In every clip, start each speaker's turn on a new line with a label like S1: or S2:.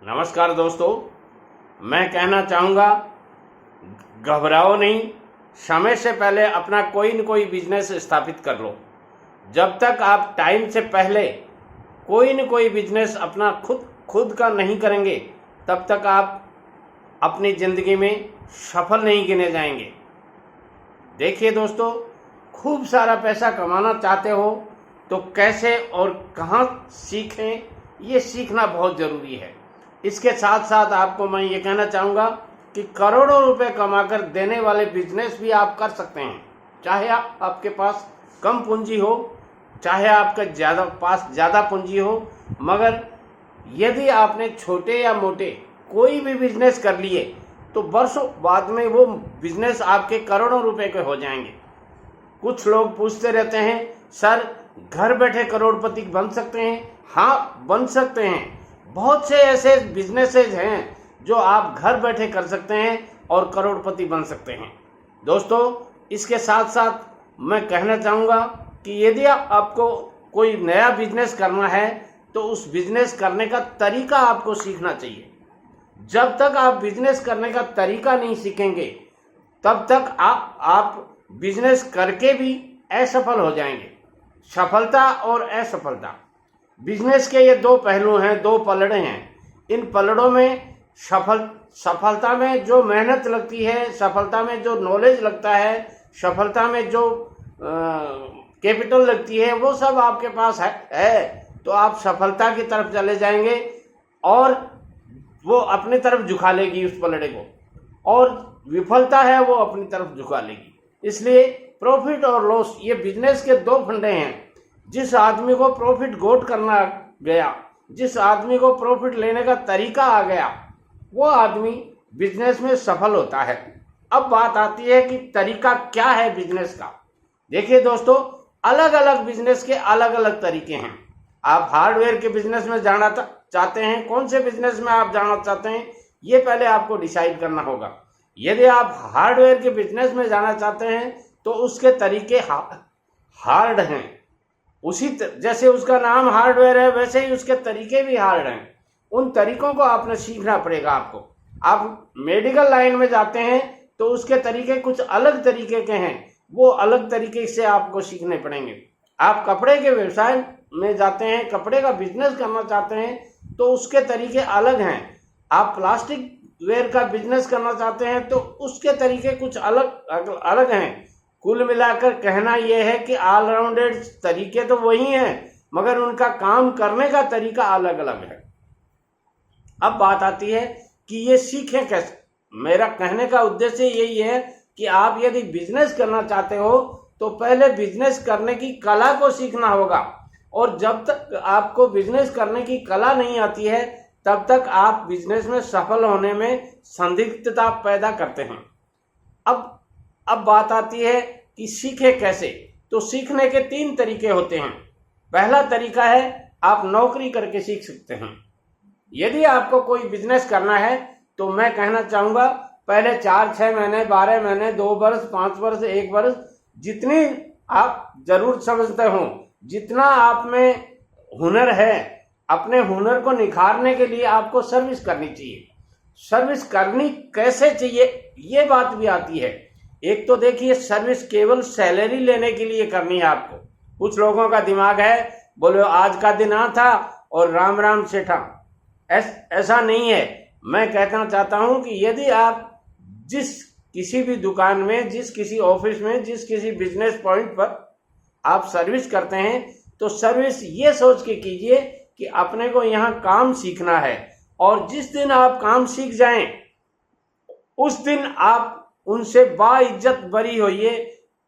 S1: नमस्कार दोस्तों, मैं कहना चाहूँगा घबराओ नहीं। समय से पहले अपना कोई न कोई बिजनेस स्थापित कर लो। जब तक आप टाइम से पहले कोई न कोई बिजनेस अपना खुद का नहीं करेंगे तब तक आप अपनी ज़िंदगी में सफल नहीं गिने जाएंगे। देखिए दोस्तों, खूब सारा पैसा कमाना चाहते हो तो कैसे और कहाँ सीखें, ये सीखना बहुत ज़रूरी है। इसके साथ साथ आपको मैं ये कहना चाहूँगा कि करोड़ों रुपए कमाकर देने वाले बिजनेस भी आप कर सकते हैं। चाहे आपके पास कम पूंजी हो, चाहे आपके ज़्यादा पूंजी हो, मगर यदि आपने छोटे या मोटे कोई भी बिजनेस कर लिए तो वर्षों बाद में वो बिजनेस आपके करोड़ों रुपए के हो जाएंगे। कुछ लोग पूछते रहते हैं, सर घर बैठे करोड़पति बन सकते हैं? हाँ, बन सकते हैं। बहुत से ऐसे बिजनेसेस हैं जो आप घर बैठे कर सकते हैं और करोड़पति बन सकते हैं। दोस्तों, इसके साथ साथ मैं कहना चाहूँगा कि यदि आपको कोई नया बिजनेस करना है तो उस बिजनेस करने का तरीका आपको सीखना चाहिए। जब तक आप बिजनेस करने का तरीका नहीं सीखेंगे तब तक आप बिजनेस करके भी असफल हो जाएंगे। सफलता और असफलता, बिजनेस के ये दो पहलू हैं, दो पलड़े हैं। इन पलड़ों में सफलता में जो मेहनत लगती है, सफलता में जो नॉलेज लगता है, सफलता में जो कैपिटल लगती है, वो सब आपके पास है तो आप सफलता की तरफ चले जाएंगे और वो अपनी तरफ झुका लेगी उस पलड़े को, और विफलता है वो अपनी तरफ झुका लेगी। इसलिए प्रॉफिट और लॉस ये बिजनेस के दो फंडे हैं। जिस आदमी को प्रॉफिट गोट करना गया, जिस आदमी को प्रॉफिट लेने का तरीका आ गया, वो आदमी बिजनेस में सफल होता है। अब बात आती है कि तरीका क्या है बिजनेस का। देखिए दोस्तों, अलग अलग बिजनेस के अलग अलग तरीके हैं। आप हार्डवेयर के बिजनेस में जाना चाहते हैं, कौन से बिजनेस में आप जाना चाहते हैं, ये पहले आपको डिसाइड करना होगा। यदि आप हार्डवेयर के बिजनेस में जाना चाहते हैं तो उसके तरीके हार्ड हैं। जैसे उसका नाम हार्डवेयर है, वैसे ही उसके तरीके भी हार्ड हैं। उन तरीकों को आपने सीखना पड़ेगा आपको। आप मेडिकल लाइन में जाते हैं तो उसके तरीके कुछ अलग तरीके के हैं, वो अलग तरीके से आपको सीखने पड़ेंगे। आप कपड़े के व्यवसाय में जाते हैं, कपड़े का बिजनेस करना चाहते हैं तो उसके तरीके अलग हैं। आप प्लास्टिक वेयर का बिजनेस करना चाहते हैं तो उसके तरीके कुछ अलग हैं। कुल मिलाकर कहना यह है कि ऑलराउंडेड तरीके तो वही हैं, मगर उनका काम करने का तरीका अलग अलग है। अब बात आती है कि ये सीखें कैसे। मेरा कहने का उद्देश्य यही है कि आप यदि बिजनेस करना चाहते हो तो पहले बिजनेस करने की कला को सीखना होगा, और जब तक आपको बिजनेस करने की कला नहीं आती है तब तक आप बिजनेस में सफल होने में संदिग्धता पैदा करते हैं। अब बात आती है कि सीखे कैसे। तो सीखने के 3 तरीके होते हैं। पहला तरीका है, आप नौकरी करके सीख सकते हैं। यदि आपको कोई बिजनेस करना है तो मैं कहना चाहूँगा पहले 4, 6 महीने, 12 महीने, 2 वर्ष, 5 वर्ष, 1 वर्ष, जितनी आप जरूर समझते हो, जितना आप में हुनर है, अपने हुनर को निखारने के लिए आपको सर्विस करनी चाहिए। सर्विस करनी कैसे चाहिए ये बात भी आती है। एक तो देखिए, सर्विस केवल सैलरी लेने के लिए करनी है आपको। कुछ लोगों का दिमाग है, बोलो आज का दिन आ था और राम राम सेठा। ऐसा नहीं है। मैं कहना चाहता हूं कि यदि आप जिस किसी भी दुकान में, जिस किसी ऑफिस में, जिस किसी बिजनेस पॉइंट पर आप सर्विस करते हैं तो सर्विस ये सोच के कीजिए कि अपने को यहाँ काम सीखना है, और जिस दिन आप काम सीख जाएं उस दिन आप उनसे बाइज्जत बरी होइए।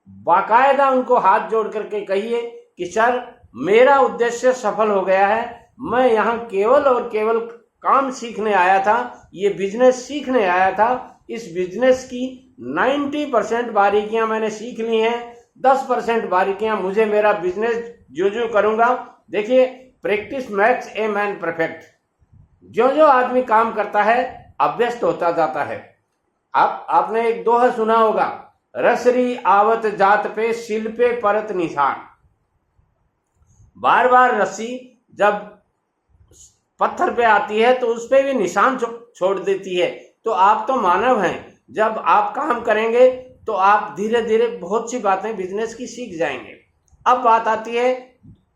S1: बाकायदा उनको हाथ जोड़ करके कहिए कि सर, मेरा उद्देश्य सफल हो गया है, मैं यहाँ केवल और केवल काम सीखने आया था, ये बिजनेस सीखने आया था। इस बिजनेस की 90% बारीकियां मैंने सीख ली हैं, 10% बारीकियां मुझे मेरा बिजनेस जो करूँगा। देखिए, practice makes a man perfect. जो आदमी काम करता है अभ्यस्त होता जाता है। आपने एक दोहा सुना होगा, रसरी आवत जात पे सिल पे परत निशान। बार बार रस्सी जब पत्थर पे आती है तो उस पे भी निशान छोड़ देती है। तो आप तो मानव हैं, जब आप काम करेंगे तो आप धीरे धीरे बहुत सी बातें बिजनेस की सीख जाएंगे। अब बात आती है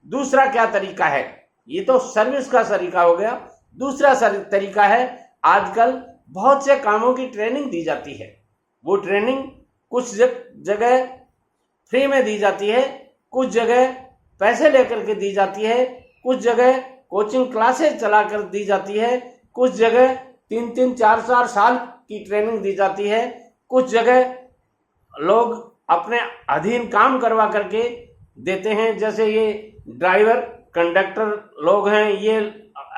S1: दूसरा क्या तरीका है। ये तो सर्विस का तरीका हो गया। दूसरा तरीका है, आजकल बहुत से कामों की ट्रेनिंग दी जाती है। वो ट्रेनिंग कुछ जगह फ्री में दी जाती है, कुछ जगह पैसे लेकर के दी जाती है, कुछ जगह कोचिंग क्लासेस चलाकर दी जाती है, कुछ जगह 3-3, 4-4 साल की ट्रेनिंग दी जाती है, कुछ जगह लोग अपने अधीन काम करवा करके देते हैं। जैसे ये ड्राइवर कंडक्टर लोग हैं, ये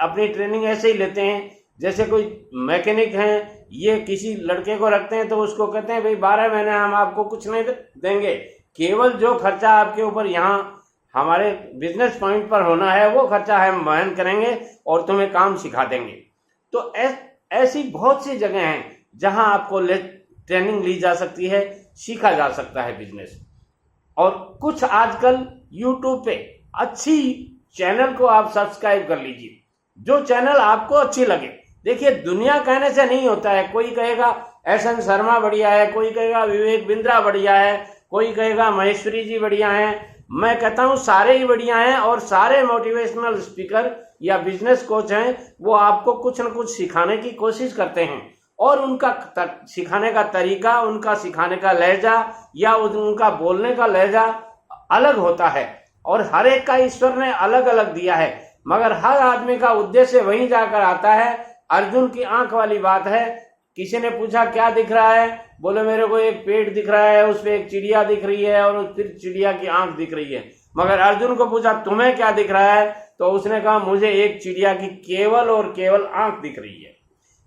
S1: अपनी ट्रेनिंग ऐसे ही लेते हैं। जैसे कोई मैकेनिक हैं, ये किसी लड़के को रखते हैं तो उसको कहते हैं भाई 12 महीने हम आपको कुछ नहीं देंगे, केवल जो खर्चा आपके ऊपर यहाँ हमारे बिजनेस पॉइंट पर होना है वो खर्चा हम वहन करेंगे और तुम्हें काम सिखा देंगे। तो ऐसी बहुत सी जगह हैं जहां आपको ट्रेनिंग ली जा सकती है, सीखा जा सकता है बिजनेस। और कुछ आजकल यूट्यूब पे अच्छी चैनल को आप सब्सक्राइब कर लीजिए, जो चैनल आपको अच्छी लगे। देखिए, दुनिया कहने से नहीं होता है। कोई कहेगा एसएन शर्मा बढ़िया है, कोई कहेगा विवेक बिंद्रा बढ़िया है, कोई कहेगा महेश्वरी जी बढ़िया हैं। मैं कहता हूं सारे ही बढ़िया हैं, और सारे मोटिवेशनल स्पीकर या बिजनेस कोच हैं, वो आपको कुछ न कुछ सिखाने की कोशिश करते हैं। और उनका सिखाने का तरीका, उनका सिखाने का लहजा या उनका बोलने का लहजा अलग होता है, और हर एक का ईश्वर ने अलग अलग दिया है, मगर हर आदमी का उद्देश्य वहीं जाकर आता है। अर्जुन की आंख वाली बात है। किसी ने पूछा क्या दिख रहा है, बोले मेरे को एक पेड़ दिख रहा है, उस पे एक चिड़िया दिख रही है और फिर चिड़िया की आंख दिख रही है। मगर अर्जुन को पूछा तुम्हें क्या दिख रहा है, तो उसने कहा मुझे एक चिड़िया की केवल और केवल आंख दिख रही है।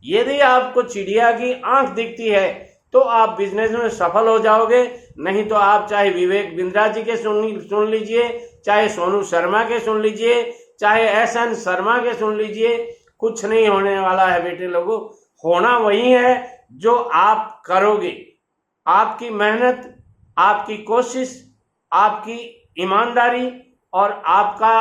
S1: यदि आपको चिड़िया की आंख दिखती है तो आप बिजनेस में सफल हो जाओगे, नहीं तो आप चाहे विवेक बिंद्रा जी के सुन लीजिए, चाहे सोनू शर्मा के सुन लीजिए, चाहे एसएन शर्मा के सुन लीजिए, कुछ नहीं होने वाला है बेटे लोगों। होना वही है जो आप करोगे। आपकी मेहनत, आपकी कोशिश, आपकी ईमानदारी और आपका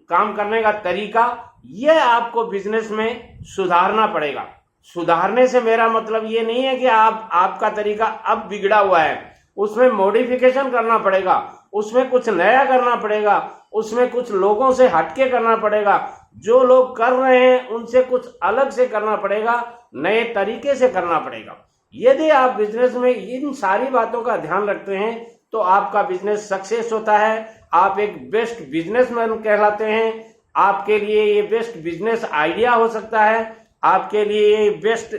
S1: काम करने का तरीका, यह आपको बिजनेस में सुधारना पड़ेगा। सुधारने से मेरा मतलब ये नहीं है कि आपका तरीका अब बिगड़ा हुआ है, उसमें मॉडिफिकेशन करना पड़ेगा, उसमें कुछ नया करना पड़ेगा, उसमें कुछ लोगों से हटके करना पड़ेगा। जो लोग कर रहे हैं उनसे कुछ अलग से करना पड़ेगा, नए तरीके से करना पड़ेगा। यदि आप बिजनेस में इन सारी बातों का ध्यान रखते हैं तो आपका बिजनेस सक्सेस होता है। आप एक बेस्ट बिजनेसमैन कहलाते हैं। आपके लिए ये बेस्ट बिजनेस आइडिया हो सकता है, आपके लिए ये बेस्ट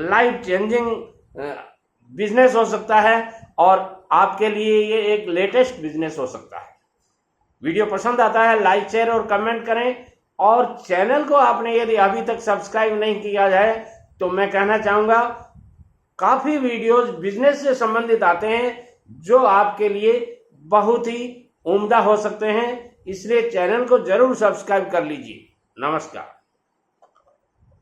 S1: लाइफ चेंजिंग बिजनेस हो सकता है, और आपके लिए ये एक लेटेस्ट बिजनेस हो सकता है। वीडियो पसंद आता है लाइक, शेयर और कमेंट करें, और चैनल को आपने यदि अभी तक सब्सक्राइब नहीं किया जाए तो मैं कहना चाहूँगा काफ़ी वीडियोस बिजनेस से संबंधित आते हैं जो आपके लिए बहुत ही उम्दा हो सकते हैं। इसलिए चैनल को जरूर सब्सक्राइब कर लीजिए। नमस्कार।